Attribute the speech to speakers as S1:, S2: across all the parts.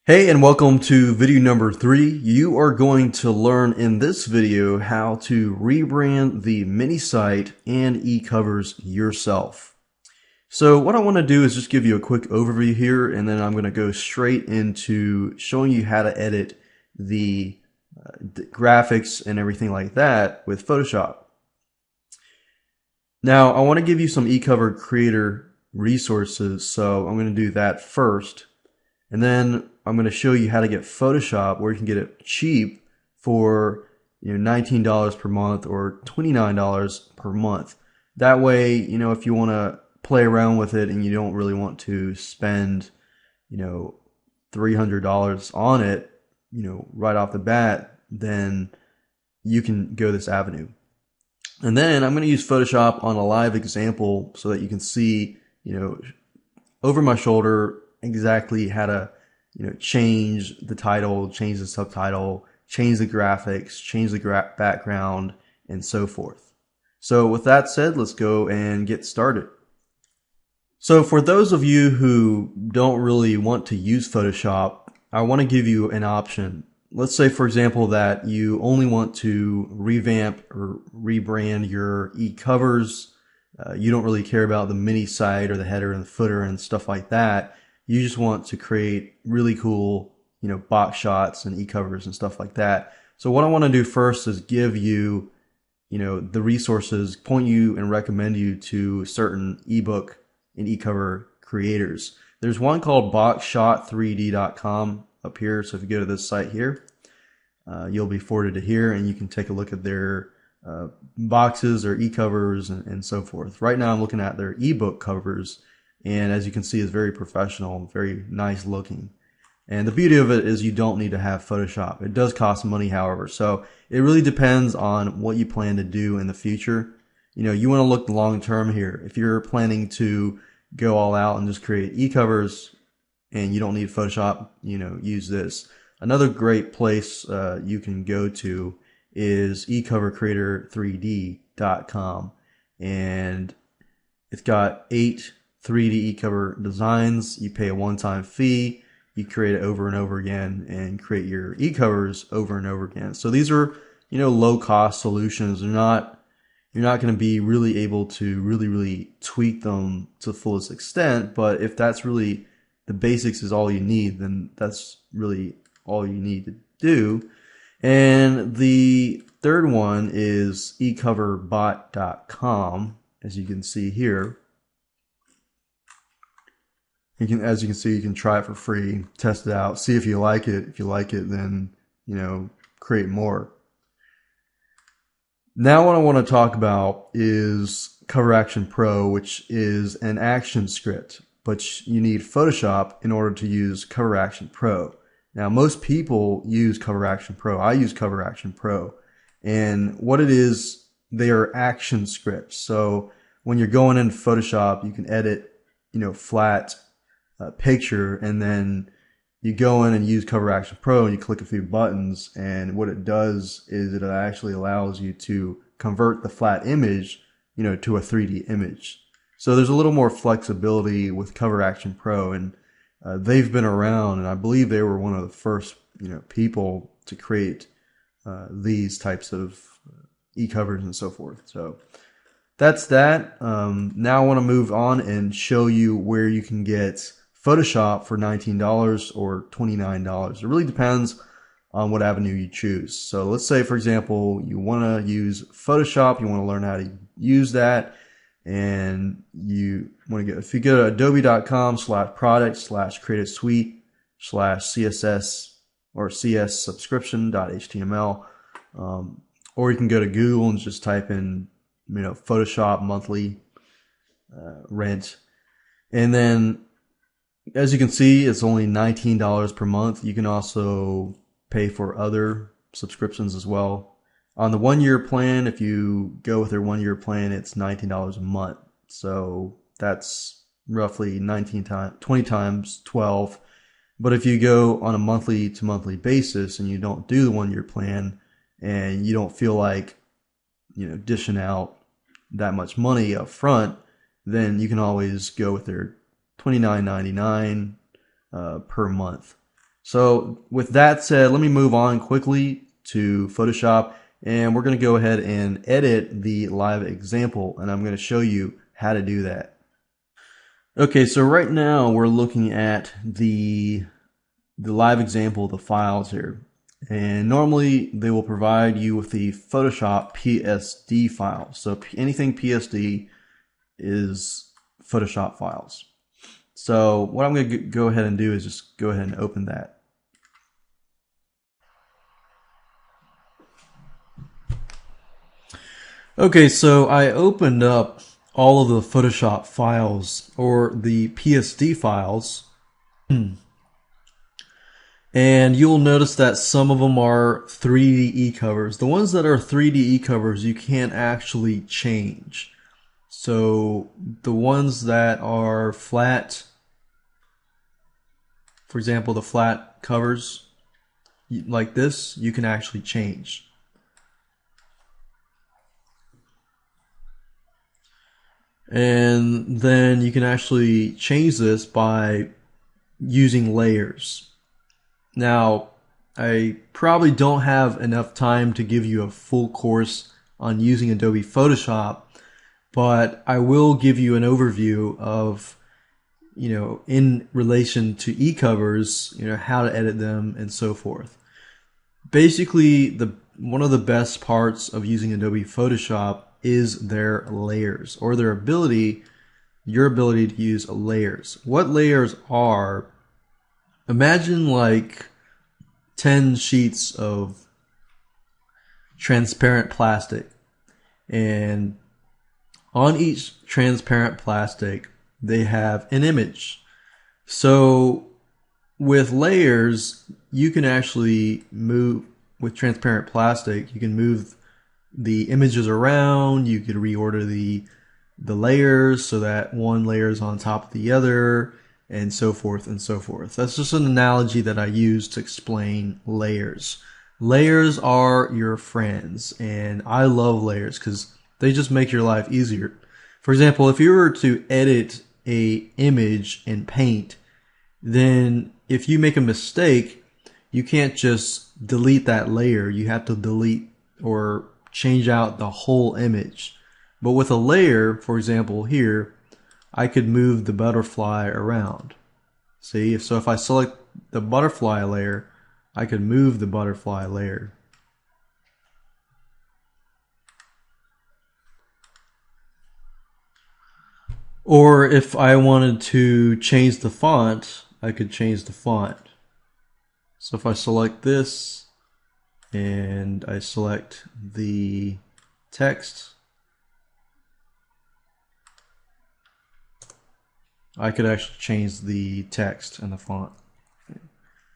S1: Hey, and welcome to video number 3. You are going to learn in this video how to rebrand the mini site and e-covers yourself. So what I want to do is just give you a quick overview here, and then I'm going to go straight into showing you how to edit the graphics and everything like that with Photoshop. Now, I want to give you some e-cover creator resources, so I'm going to do that first. And then I'm going to show you how to get Photoshop where you can get it cheap for $19 per month or $29 per month. That way, if you want to play around with it and you don't really want to spend, $300 on it, right off the bat, then you can go this avenue. And then I'm going to use Photoshop on a live example so that you can see, over my shoulder exactly how to change the title, change the subtitle, change the graphics, change the background, and so forth. So with that said, let's go and get started. So for those of you who don't really want to use Photoshop, I want to give you an option. Let's say, for example, that you only want to revamp or rebrand your e-covers. You don't really care about the mini site or the header and the footer and stuff like that. You just want to create really cool, box shots and e-covers and stuff like that. So what I want to do first is give you, the resources, point you and recommend you to certain ebook and e-cover creators. There's one called boxshot3d.com up here. So if you go to this site here, you'll be forwarded to here and you can take a look at their boxes or e-covers and so forth. Right now I'm looking at their ebook covers. And as you can see, it's very professional, very nice looking. And the beauty of it is you don't need to have Photoshop. It does cost money, however. So it really depends on what you plan to do in the future. You want to look long term here. If you're planning to go all out and just create e-covers and you don't need Photoshop, use this. Another great place you can go to is ecovercreator3d.com. And it's got 8 3D e-cover designs. You pay a one-time fee. You create it over and over again and create your e-covers over and over again. So these are, low-cost solutions. You're not going to be really able to really tweak them to the fullest extent. But if that's really the basics is all you need, then that's really all you need to do. And the third one is ecoverbot.com, as you can see here. As you can see, you can try it for free, test it out, see if you like it. If you like it, then, create more. Now what I want to talk about is Cover Action Pro, which is an action script, but you need Photoshop in order to use Cover Action Pro. Now, most people use Cover Action Pro. I use Cover Action Pro. And what it is, they are action scripts. So when you're going into Photoshop, you can edit, flat picture, and then you go in and use Cover Action Pro and you click a few buttons, and what it does is it actually allows you to convert the flat image, to a 3D image. So there's a little more flexibility with Cover Action Pro, and they've been around, and I believe they were one of the first, people to create these types of e-covers and so forth. So that's that. Now I want to move on and show you where you can get Photoshop for $19 or $29. It really depends on what avenue you choose. So let's say, for example, you want to use Photoshop, you want to learn how to use that, and you want to if you go to adobe.com/product/creative suite/CSS or CS subscription.html, or you can go to Google and just type in, Photoshop monthly rent. And then, as you can see, it's only $19 per month. You can also pay for other subscriptions as well. On the 1-year plan, if you go with their 1-year plan, it's $19 a month. So that's roughly 20 times 12. But if you go on a monthly to monthly basis and you don't do the 1-year plan and you don't feel like, dishing out that much money up front, then you can always go with their $29.99 per month. So with that said, let me move on quickly to Photoshop, and we're going to go ahead and edit the live example, and I'm going to show you how to do that. Okay, so right now we're looking at the live example, the files here. And normally they will provide you with the Photoshop PSD file. So anything PSD is Photoshop files. So what I'm going to go ahead and do is just go ahead and open that. Okay, so I opened up all of the Photoshop files, or the PSD files. And you'll notice that some of them are 3D e-covers. The ones that are 3D e-covers you can't actually change. So the ones that are flat, for example, the flat covers like this, you can actually change. And then you can actually change this by using layers. Now, I probably don't have enough time to give you a full course on using Adobe Photoshop, but I will give you an overview of, in relation to e-covers, how to edit them and so forth. Basically, one of the best parts of using Adobe Photoshop is their layers, or your ability to use layers. What layers are, imagine like 10 sheets of transparent plastic, and on each transparent plastic they have an image. So with layers, you can actually move, with transparent plastic, you can move the images around, you could reorder the layers so that one layer is on top of the other, and so forth and so forth. That's just an analogy that I use to explain layers. Layers are your friends, and I love layers because they just make your life easier. For example, if you were to edit an image in Paint, then if you make a mistake, you can't just delete that layer. You have to delete or change out the whole image. But with a layer, for example here, I could move the butterfly around. See, so if I select the butterfly layer, I could move the butterfly layer. Or if I wanted to change the font, I could change the font. So if I select this and I select the text, I could actually change the text and the font.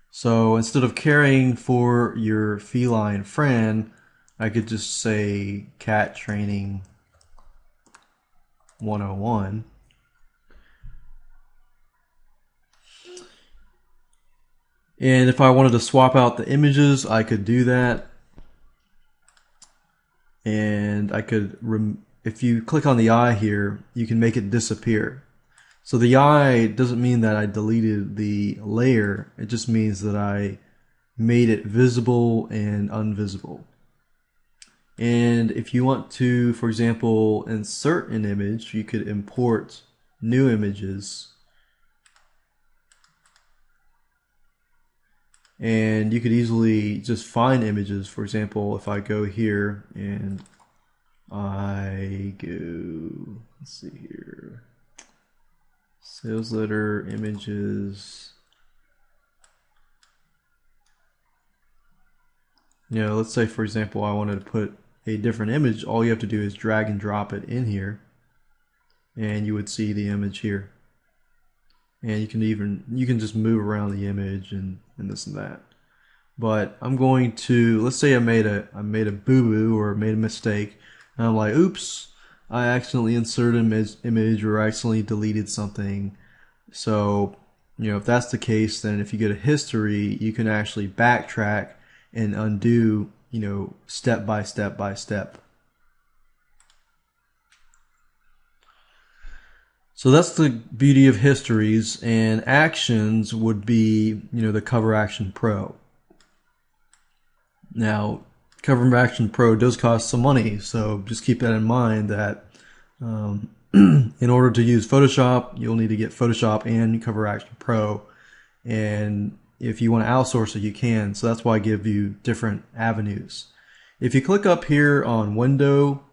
S1: So instead of caring for your feline friend, I could just say cat training 101. And if I wanted to swap out the images, I could do that. And I could, if you click on the eye here, you can make it disappear. So the eye doesn't mean that I deleted the layer, it just means that I made it visible and invisible. And if you want to, for example, insert an image, you could import new images. And you could easily just find images. For example, if I go here and I go, let's see here, sales letter, images. Let's say, for example, I wanted to put a different image. All you have to do is drag and drop it in here, and you would see the image here. And you can just move around the image and this and that. But I'm going to, let's say I made a boo-boo or made a mistake, and I'm like, oops, I accidentally inserted an image or I accidentally deleted something. So, if that's the case, then if you go to history, you can actually backtrack and undo, step by step by step. So that's the beauty of histories, and actions would be, the Cover Action Pro. Now, Cover Action Pro does cost some money, so just keep that in mind that in order to use Photoshop, you'll need to get Photoshop and Cover Action Pro. And if you want to outsource it, you can. So that's why I give you different avenues. If you click up here on Window,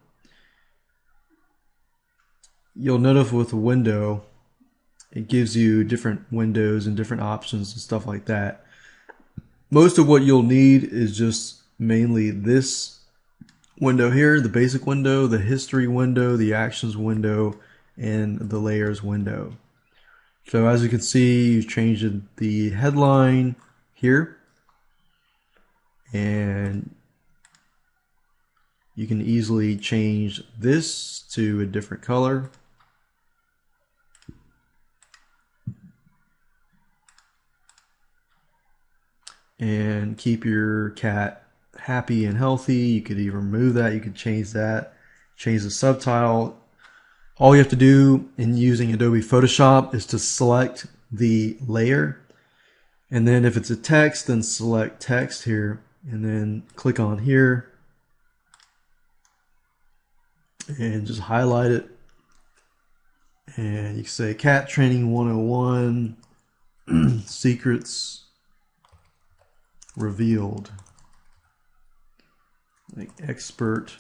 S1: you'll notice with the window, it gives you different windows and different options and stuff like that. Most of what you'll need is just mainly this window here, the basic window, the history window, the actions window, and the layers window. So as you can see, you've changed the headline here, and you can easily change this to a different color. And keep your cat happy and healthy. You could even remove that. You could change that. Change the subtitle. All you have to do in using Adobe Photoshop is to select the layer. And then if it's a text, then select text here. And then click on here. And just highlight it. And you can say Cat Training 101 Secrets Revealed. Like expert.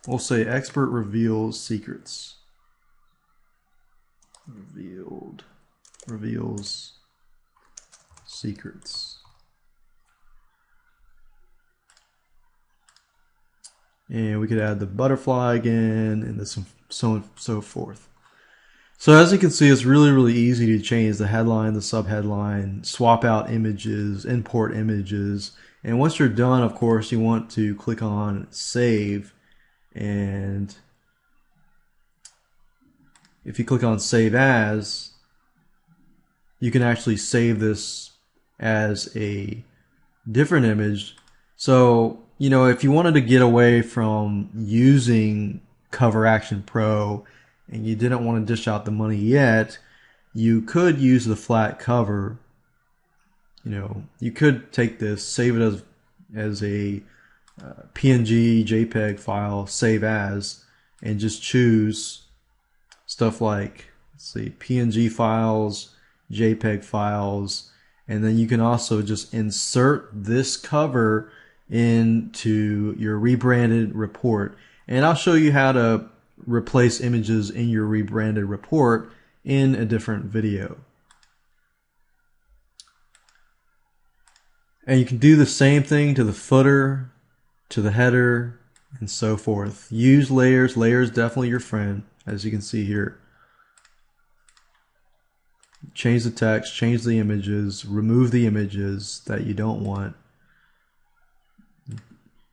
S1: We'll say expert reveals secrets. Reveals secrets. And we could add the butterfly again, and this so on and so forth. So as you can see, it's really easy to change the headline, the subheadline, swap out images, import images. And once you're done, of course, you want to click on Save. And if you click on Save As, you can actually save this as a different image. So, if you wanted to get away from using Cover Action Pro and you didn't want to dish out the money yet, you could use the flat cover. You could take this, save it as a PNG, JPEG file, save as, and just choose stuff like, let's see, PNG files, JPEG files, and then you can also just insert this cover into your rebranded report. And I'll show you how to replace images in your rebranded report in a different video. And you can do the same thing to the footer, to the header, and so forth. Use layers. Layers definitely your friend, as you can see here. Change the text, change the images, remove the images that you don't want.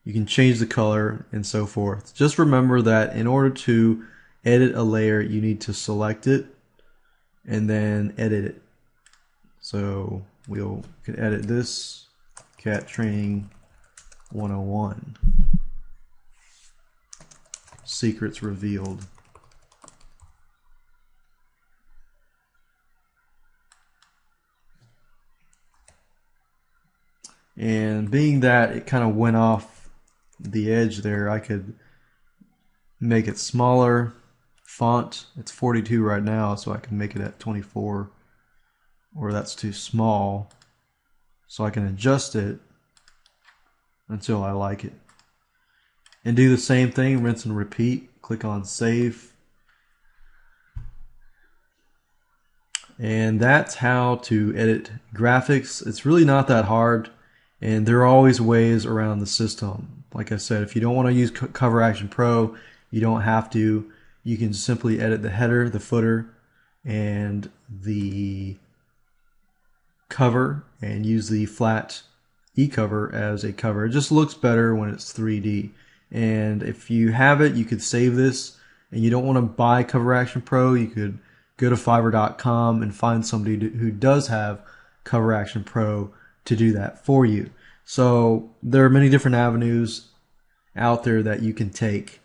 S1: You can change the color and so forth. Just remember that in order to edit a layer, you need to select it and then edit it. So we can edit this, Cat Training 101, Secrets Revealed. And being that it kind of went off the edge there, I could make it smaller. Font, it's 42 right now, so I can make it at 24, or that's too small. So I can adjust it until I like it. And do the same thing, rinse and repeat. Click on Save. And that's how to edit graphics. It's really not that hard, and there are always ways around the system. Like I said, if you don't want to use Cover Action Pro, you don't have to. You can simply edit the header, the footer, and the cover, and use the flat e-cover as a cover. It just looks better when it's 3D. And if you have it, you could save this, and you don't want to buy Cover Action Pro, you could go to Fiverr.com and find somebody who does have Cover Action Pro to do that for you. So there are many different avenues out there that you can take.